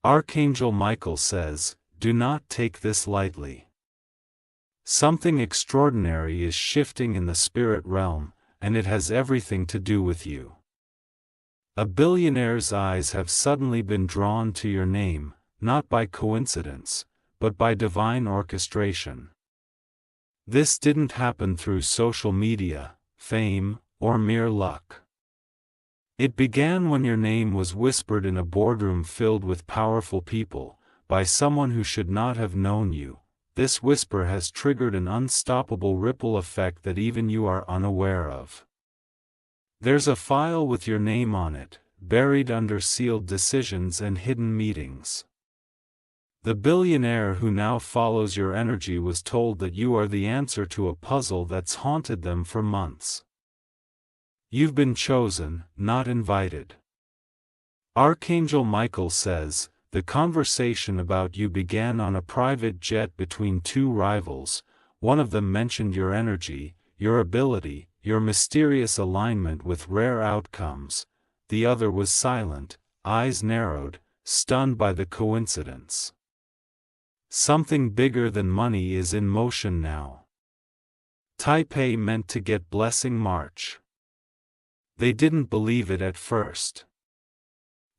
Archangel Michael says, do not take this lightly. Something extraordinary is shifting in the spirit realm, and it has everything to do with you. A billionaire's eyes have suddenly been drawn to your name, not by coincidence, but by divine orchestration. This didn't happen through social media, fame, or mere luck. It began when your name was whispered in a boardroom filled with powerful people, by someone who should not have known you. This whisper has triggered an unstoppable ripple effect that even you are unaware of. There's a file with your name on it, buried under sealed decisions and hidden meetings. The billionaire who now follows your energy was told that you are the answer to a puzzle that's haunted them for months. You've been chosen, not invited. Archangel Michael says, the conversation about you began on a private jet between two rivals. One of them mentioned your energy, your ability, your mysterious alignment with rare outcomes. The other was silent, eyes narrowed, stunned by the coincidence. Something bigger than money is in motion now. Type A meant to get blessing March. They didn't believe it at first.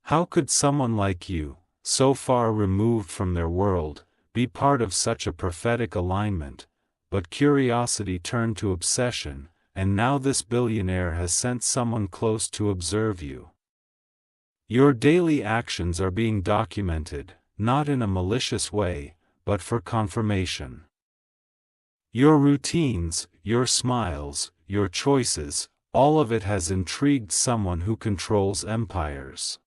How could someone like you, so far removed from their world, be part of such a prophetic alignment? But curiosity turned to obsession, and now this billionaire has sent someone close to observe you. Your daily actions are being documented, not in a malicious way, but for confirmation. Your routines, your smiles, your choices, all of it has intrigued someone who controls empires.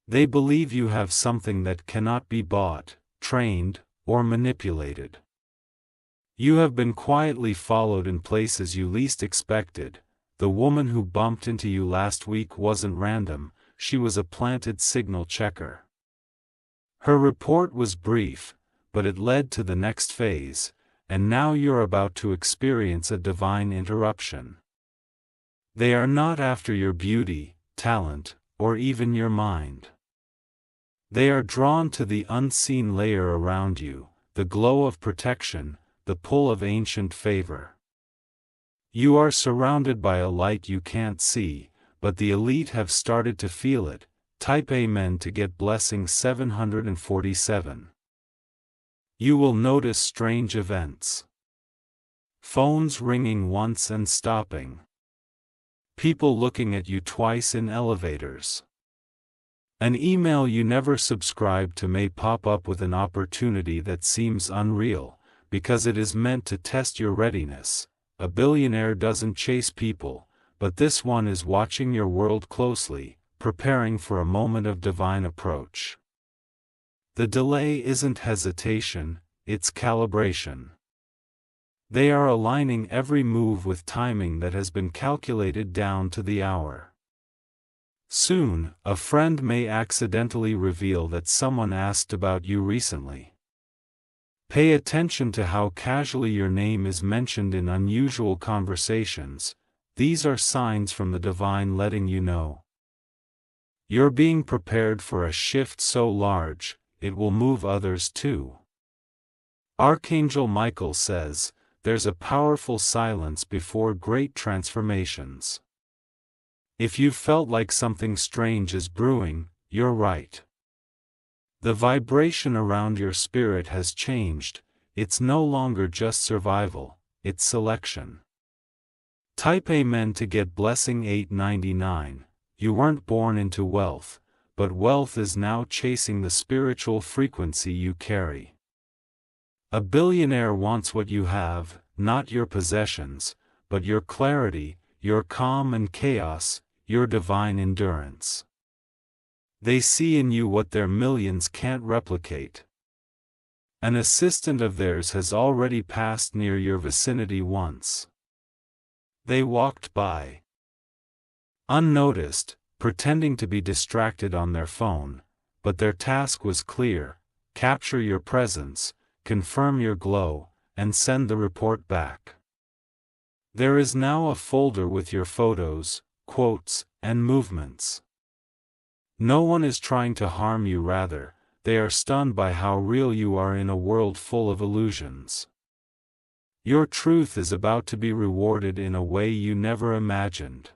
They believe you have something that cannot be bought, trained, or manipulated. You have been quietly followed in places you least expected. The woman who bumped into you last week wasn't random, she was a planted signal checker. Her report was brief, but it led to the next phase, and now you're about to experience a divine interruption. They are not after your beauty, talent, or even your mind. They are drawn to the unseen layer around you, the glow of protection, the pull of ancient favor. You are surrounded by a light you can't see, but the elite have started to feel it. Type Amen to get blessing 747. You will notice strange events. Phones ringing once and stopping. People looking at you twice in elevators. An email you never subscribed to may pop up with an opportunity that seems unreal, because it is meant to test your readiness. A billionaire doesn't chase people, but this one is watching your world closely, preparing for a moment of divine approach. The delay isn't hesitation, it's calibration. They are aligning every move with timing that has been calculated down to the hour. Soon, a friend may accidentally reveal that someone asked about you recently. Pay attention to how casually your name is mentioned in unusual conversations. These are signs from the divine letting you know. You're being prepared for a shift so large, it will move others too. Archangel Michael says, there's a powerful silence before great transformations. If you've felt like something strange is brewing, you're right. The vibration around your spirit has changed. It's no longer just survival, it's selection. Type Amen to get blessing 899. You weren't born into wealth, but wealth is now chasing the spiritual frequency you carry. A billionaire wants what you have, not your possessions, but your clarity, your calm and chaos, your divine endurance. They see in you what their millions can't replicate. An assistant of theirs has already passed near your vicinity once. They walked by, unnoticed, pretending to be distracted on their phone, but their task was clear: capture your presence, confirm your glow, and send the report back. There is now a folder with your photos, quotes, and movements. No one is trying to harm you, rather, they are stunned by how real you are in a world full of illusions. Your truth is about to be rewarded in a way you never imagined.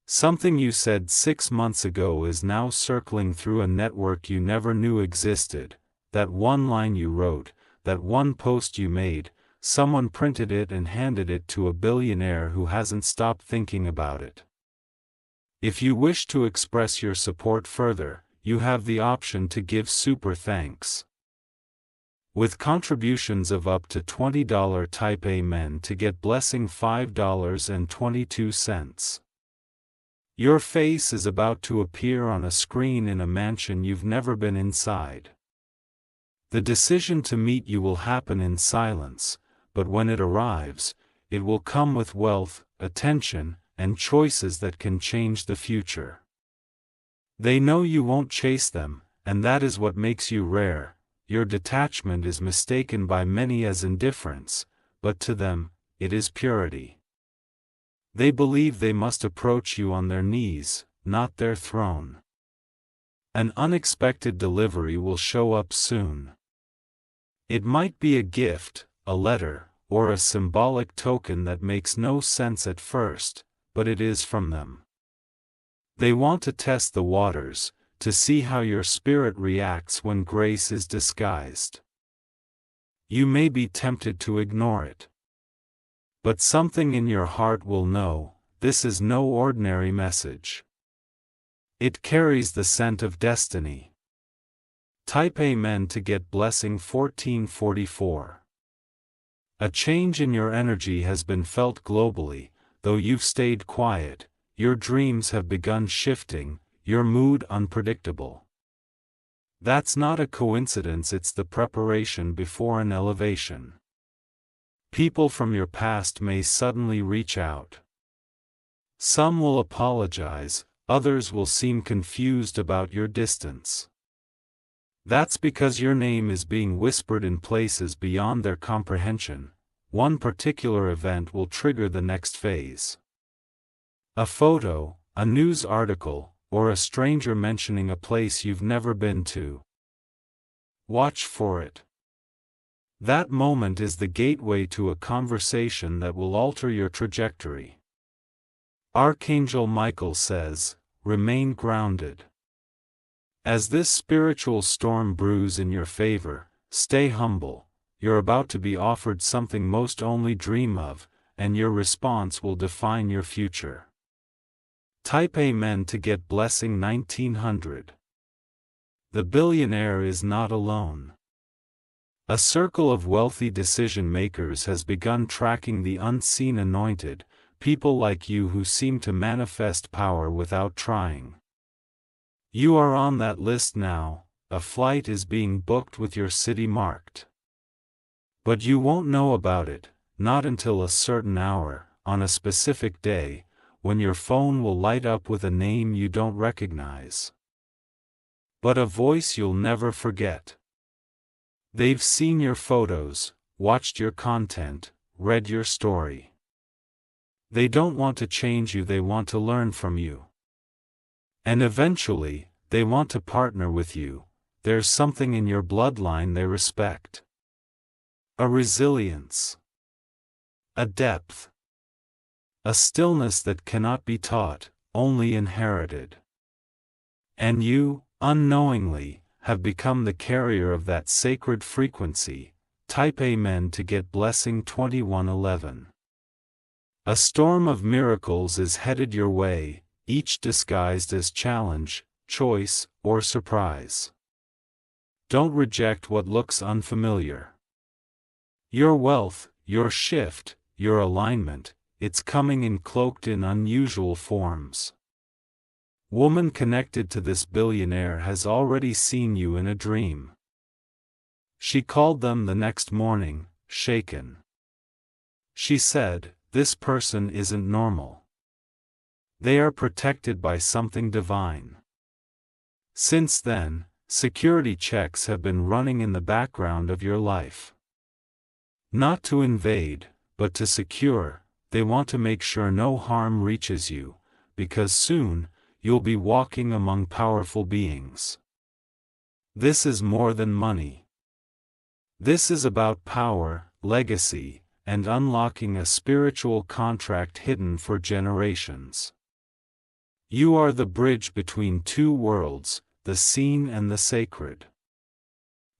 Something you said 6 months ago is now circling through a network you never knew existed. That one line you wrote, that one post you made, someone printed it and handed it to a billionaire who hasn't stopped thinking about it. If you wish to express your support further, you have the option to give super thanks. With contributions of up to $20, type Amen to get blessing $5.22. Your face is about to appear on a screen in a mansion you've never been inside. The decision to meet you will happen in silence, but when it arrives, it will come with wealth, attention, and choices that can change the future. They know you won't chase them, and that is what makes you rare. Your detachment is mistaken by many as indifference, but to them, it is purity. They believe they must approach you on their knees, not their throne. An unexpected delivery will show up soon. It might be a gift, a letter, or a symbolic token that makes no sense at first, but it is from them. They want to test the waters, to see how your spirit reacts when grace is disguised. You may be tempted to ignore it. But something in your heart will know, this is no ordinary message. It carries the scent of destiny. Type Amen to get blessing 1444. A change in your energy has been felt globally, though you've stayed quiet, your dreams have begun shifting, your mood unpredictable. That's not a coincidence, it's the preparation before an elevation. People from your past may suddenly reach out. Some will apologize, others will seem confused about your distance. That's because your name is being whispered in places beyond their comprehension. One particular event will trigger the next phase. A photo, a news article, or a stranger mentioning a place you've never been to. Watch for it. That moment is the gateway to a conversation that will alter your trajectory. Archangel Michael says, remain grounded. As this spiritual storm brews in your favor, stay humble. You're about to be offered something most only dream of, and your response will define your future. Type Amen to get blessing 1900. The billionaire is not alone. A circle of wealthy decision makers has begun tracking the unseen anointed, people like you who seem to manifest power without trying. You are on that list now, a flight is being booked with your city marked. But you won't know about it, not until a certain hour, on a specific day, when your phone will light up with a name you don't recognize. But a voice you'll never forget. They've seen your photos, watched your content, read your story. They don't want to change you, they want to learn from you. And eventually, they want to partner with you. There's something in your bloodline they respect. A resilience. A depth. A stillness that cannot be taught, only inherited. And you, unknowingly, have become the carrier of that sacred frequency. Type Amen to get blessing 2111. A storm of miracles is headed your way, each disguised as challenge, choice, or surprise. Don't reject what looks unfamiliar. Your wealth, your shift, your alignment, it's coming in cloaked in unusual forms. Woman connected to this billionaire has already seen you in a dream. She called them the next morning, shaken. She said, this person isn't normal. They are protected by something divine. Since then, security checks have been running in the background of your life. Not to invade, but to secure. They want to make sure no harm reaches you, because soon, you'll be walking among powerful beings. This is more than money. This is about power, legacy, and unlocking a spiritual contract hidden for generations. You are the bridge between two worlds, the seen and the sacred.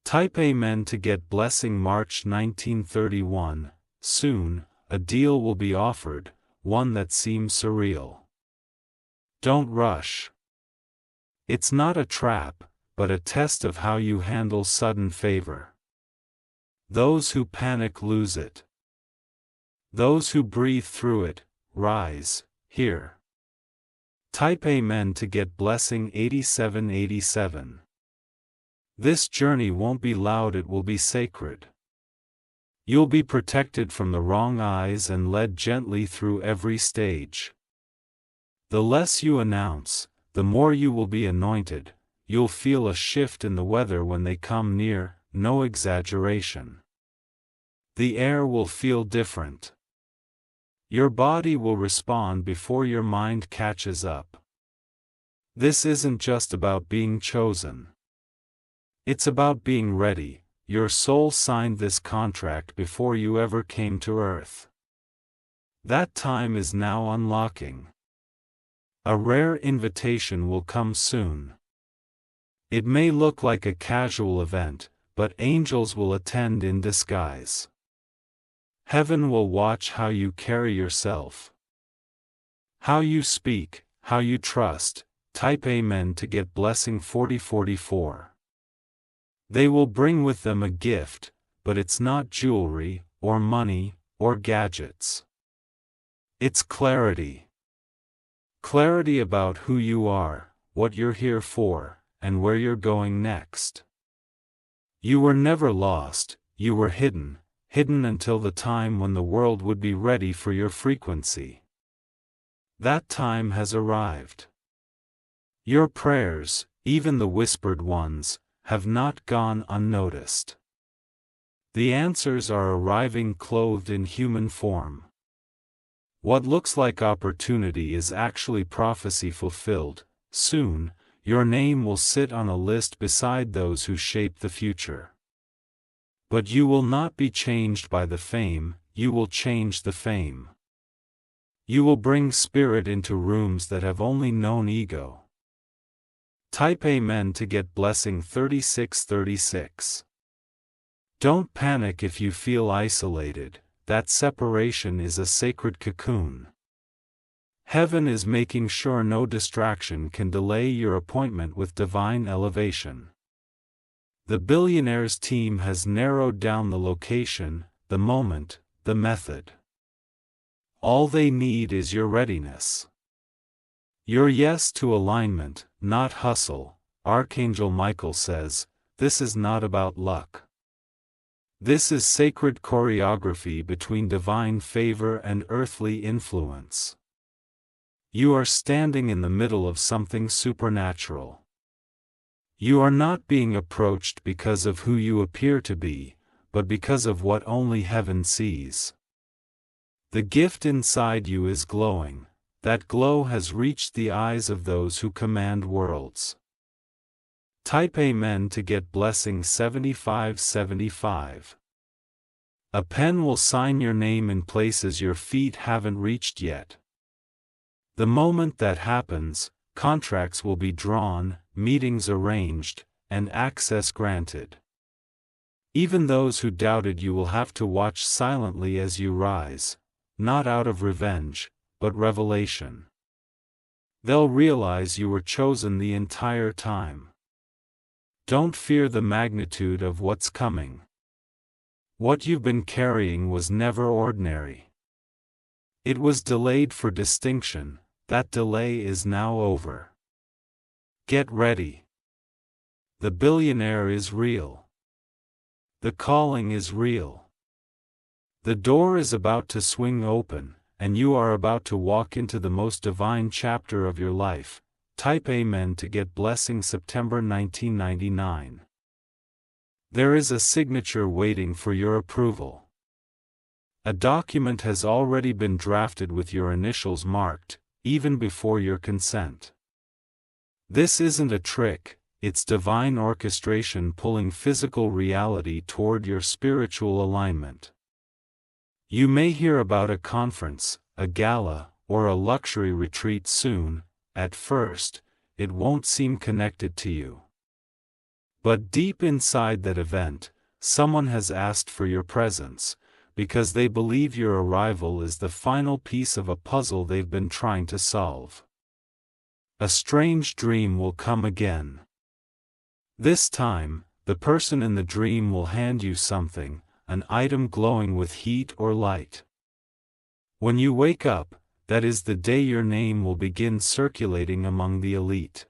Type Amen to get blessing. March 1931. Soon, a deal will be offered, one that seems surreal. Don't rush. It's not a trap, but a test of how you handle sudden favor. Those who panic lose it. Those who breathe through it, rise. Here. Type Amen to get blessing. 8787. This journey won't be loud, it will be sacred. You'll be protected from the wrong eyes and led gently through every stage. The less you announce, the more you will be anointed. You'll feel a shift in the weather when they come near, no exaggeration. The air will feel different. Your body will respond before your mind catches up. This isn't just about being chosen. It's about being ready. Your soul signed this contract before you ever came to earth. That time is now unlocking. A rare invitation will come soon. It may look like a casual event, but angels will attend in disguise. Heaven will watch how you carry yourself. How you speak, how you trust. Type Amen to get blessing. 4044. They will bring with them a gift, but it's not jewelry, or money, or gadgets. It's clarity. Clarity about who you are, what you're here for, and where you're going next. You were never lost, you were hidden until the time when the world would be ready for your frequency. That time has arrived. Your prayers, even the whispered ones, have not gone unnoticed. The answers are arriving clothed in human form. What looks like opportunity is actually prophecy fulfilled. Soon, your name will sit on a list beside those who shape the future. But you will not be changed by the fame, you will change the fame. You will bring spirit into rooms that have only known ego. Type Amen to get blessing. 3636. Don't panic if you feel isolated, that separation is a sacred cocoon. Heaven is making sure no distraction can delay your appointment with divine elevation. The Billionaire's team has narrowed down the location, the moment, the method. All they need is your readiness. Your yes to alignment, not hustle. Archangel Michael says, this is not about luck. This is sacred choreography between divine favor and earthly influence. You are standing in the middle of something supernatural. You are not being approached because of who you appear to be, but because of what only heaven sees. The gift inside you is glowing. That glow has reached the eyes of those who command worlds. Type Amen to get blessing. 7575. A pen will sign your name in places your feet haven't reached yet. The moment that happens, contracts will be drawn, meetings arranged, and access granted. Even those who doubted you will have to watch silently as you rise, not out of revenge, but revelation. They'll realize you were chosen the entire time. Don't fear the magnitude of what's coming. What you've been carrying was never ordinary. It was delayed for distinction. That delay is now over. Get ready. The billionaire is real. The calling is real. The door is about to swing open, and you are about to walk into the most divine chapter of your life. Type Amen to get blessing. September 1999. There is a signature waiting for your approval. A document has already been drafted with your initials marked, even before your consent. This isn't a trick, it's divine orchestration pulling physical reality toward your spiritual alignment. You may hear about a conference, a gala, or a luxury retreat soon. At first, it won't seem connected to you. But deep inside that event, someone has asked for your presence, because they believe your arrival is the final piece of a puzzle they've been trying to solve. A strange dream will come again. This time, the person in the dream will hand you something, an item glowing with heat or light. When you wake up, that is the day your name will begin circulating among the elite.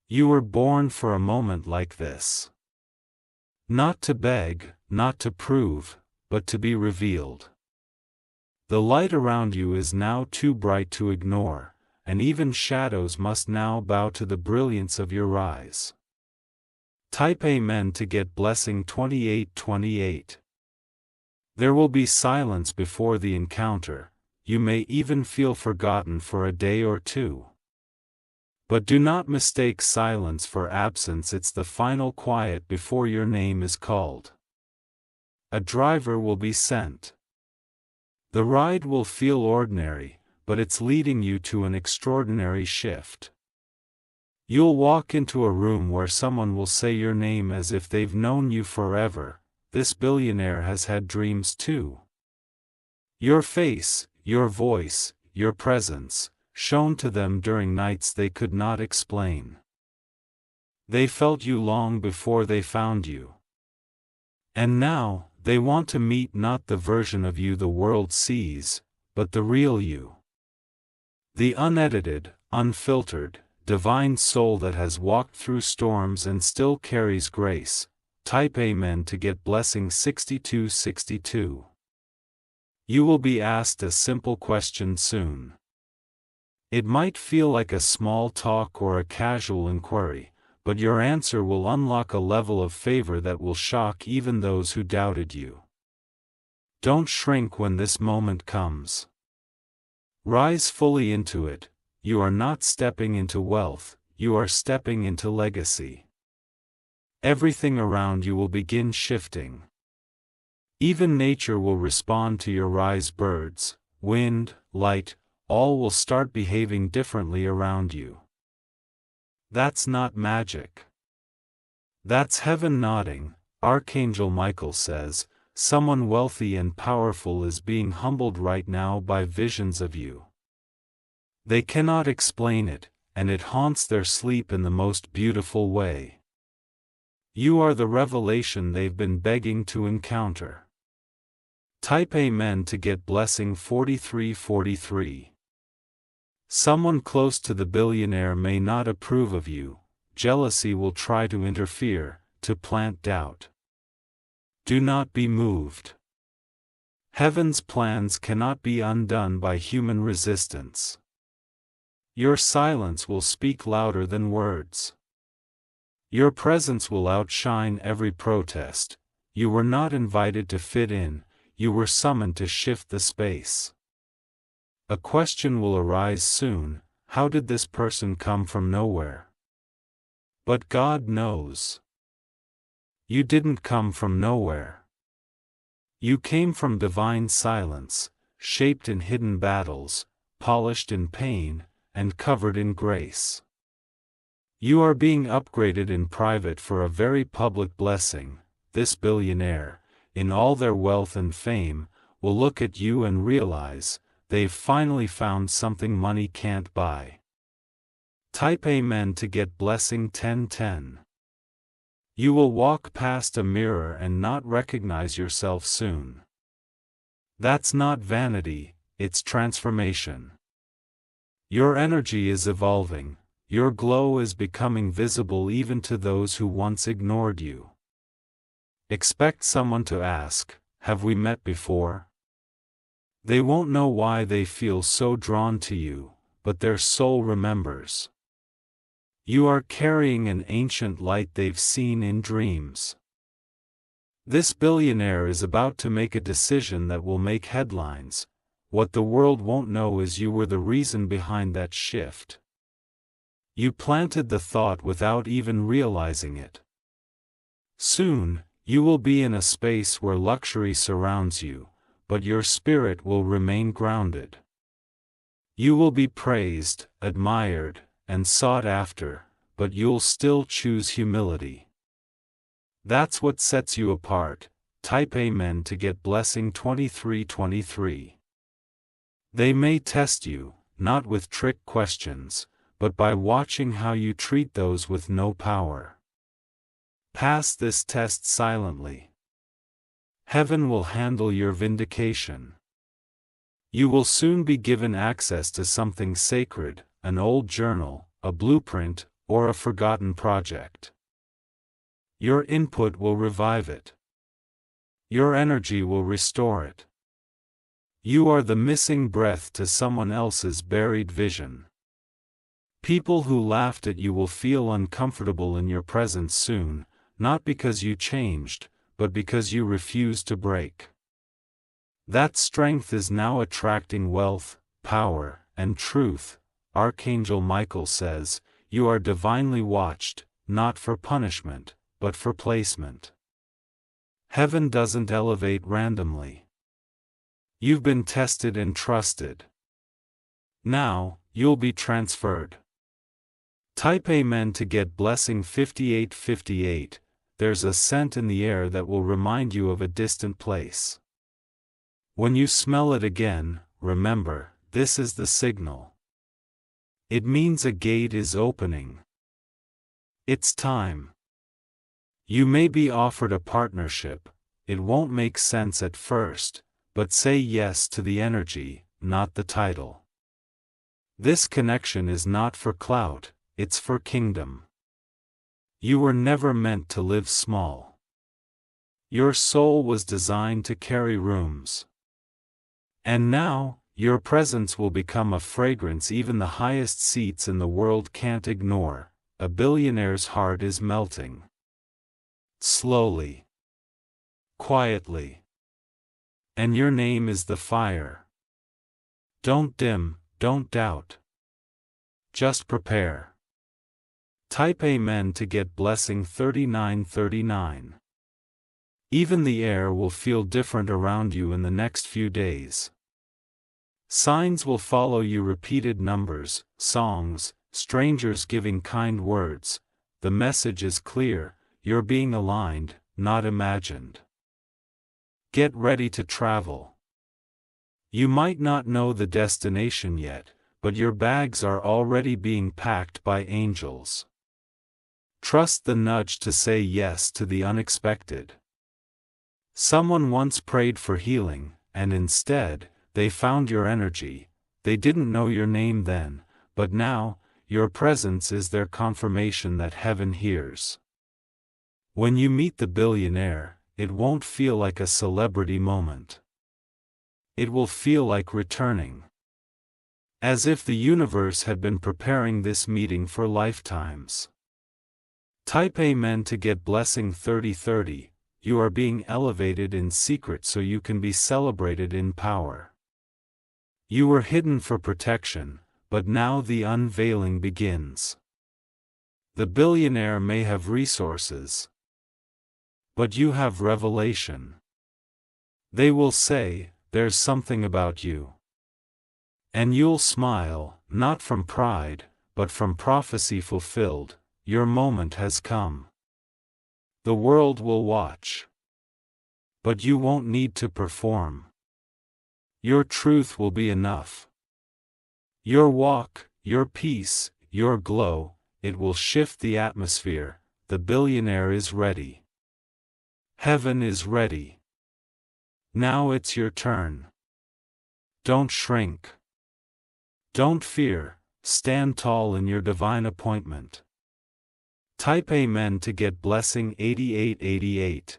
You were born for a moment like this. Not to beg, not to prove, but to be revealed. The light around you is now too bright to ignore, and even shadows must now bow to the brilliance of your rise. Type Amen to get blessing 2828. There will be silence before the encounter. You may even feel forgotten for a day or two. But do not mistake silence for absence, it's the final quiet before your name is called. A driver will be sent. The ride will feel ordinary, but it's leading you to an extraordinary shift. You'll walk into a room where someone will say your name as if they've known you forever. This billionaire has had dreams too. Your face, your voice, your presence, shown to them during nights they could not explain. They felt you long before they found you. And now, they want to meet not the version of you the world sees, but the real you. The unedited, unfiltered, divine soul that has walked through storms and still carries grace. Type Amen to get blessing 6262. You will be asked a simple question soon. It might feel like a small talk or a casual inquiry, but your answer will unlock a level of favor that will shock even those who doubted you. Don't shrink when this moment comes. Rise fully into it. You are not stepping into wealth, you are stepping into legacy. Everything around you will begin shifting. Even nature will respond to your rise. Birds, wind, light, all will start behaving differently around you. That's not magic. That's heaven nodding. Archangel Michael says, someone wealthy and powerful is being humbled right now by visions of you. They cannot explain it, and it haunts their sleep in the most beautiful way. You are the revelation they've been begging to encounter. Type Amen to get blessing 4343. Someone close to the billionaire may not approve of you. Jealousy will try to interfere, to plant doubt. Do not be moved. Heaven's plans cannot be undone by human resistance. Your silence will speak louder than words. Your presence will outshine every protest. You were not invited to fit in, you were summoned to shift the space. A question will arise soon: how did this person come from nowhere? But God knows. You didn't come from nowhere. You came from divine silence, shaped in hidden battles, polished in pain, and covered in grace. You are being upgraded in private for a very public blessing. This billionaire, in all their wealth and fame, will look at you and realize, they've finally found something money can't buy. Type Amen to get blessing 1010. You will walk past a mirror and not recognize yourself soon. That's not vanity, it's transformation. Your energy is evolving, your glow is becoming visible even to those who once ignored you. Expect someone to ask, have we met before? They won't know why they feel so drawn to you, but their soul remembers. You are carrying an ancient light they've seen in dreams. This billionaire is about to make a decision that will make headlines. What the world won't know is you were the reason behind that shift. You planted the thought without even realizing it. Soon, you will be in a space where luxury surrounds you, but your spirit will remain grounded. You will be praised, admired, and sought after, but you'll still choose humility. That's what sets you apart. Type Amen to get blessing 2323. They may test you, not with trick questions, but by watching how you treat those with no power. Pass this test silently. Heaven will handle your vindication. You will soon be given access to something sacred, an old journal, a blueprint, or a forgotten project. Your input will revive it. Your energy will restore it. You are the missing breath to someone else's buried vision. People who laughed at you will feel uncomfortable in your presence soon, not because you changed, but because you refused to break. That strength is now attracting wealth, power, and truth. Archangel Michael says, you are divinely watched, not for punishment, but for placement. Heaven doesn't elevate randomly. You've been tested and trusted. Now, you'll be transferred. Type Amen to get blessing 5858. There's a scent in the air that will remind you of a distant place. When you smell it again, remember, this is the signal. It means a gate is opening. It's time. You may be offered a partnership. It won't make sense at first, but say yes to the energy, not the title. This connection is not for clout, it's for kingdom. You were never meant to live small. Your soul was designed to carry rooms. And now, your presence will become a fragrance even the highest seats in the world can't ignore. A billionaire's heart is melting. Slowly. Quietly. And your name is the fire. Don't dim, don't doubt. Just prepare. Type Amen to get blessing 3939. Even the air will feel different around you in the next few days. Signs will follow you, repeated numbers, songs, strangers giving kind words. The message is clear, you're being aligned, not imagined. Get ready to travel. You might not know the destination yet, but your bags are already being packed by angels. Trust the nudge to say yes to the unexpected. Someone once prayed for healing, and instead, they found your energy. They didn't know your name then, but now, your presence is their confirmation that heaven hears. When you meet the billionaire, it won't feel like a celebrity moment. It will feel like returning. As if the universe had been preparing this meeting for lifetimes. Type Amen to get blessing 3030. You are being elevated in secret so you can be celebrated in power. You were hidden for protection, but now the unveiling begins. The billionaire may have resources, but you have revelation. They will say, there's something about you. And you'll smile, not from pride, but from prophecy fulfilled. Your moment has come. The world will watch. But you won't need to perform. Your truth will be enough. Your walk, your peace, your glow, it will shift the atmosphere. The billionaire is ready. Heaven is ready. Now it's your turn. Don't shrink. Don't fear, stand tall in your divine appointment. Type Amen to get blessing 8888.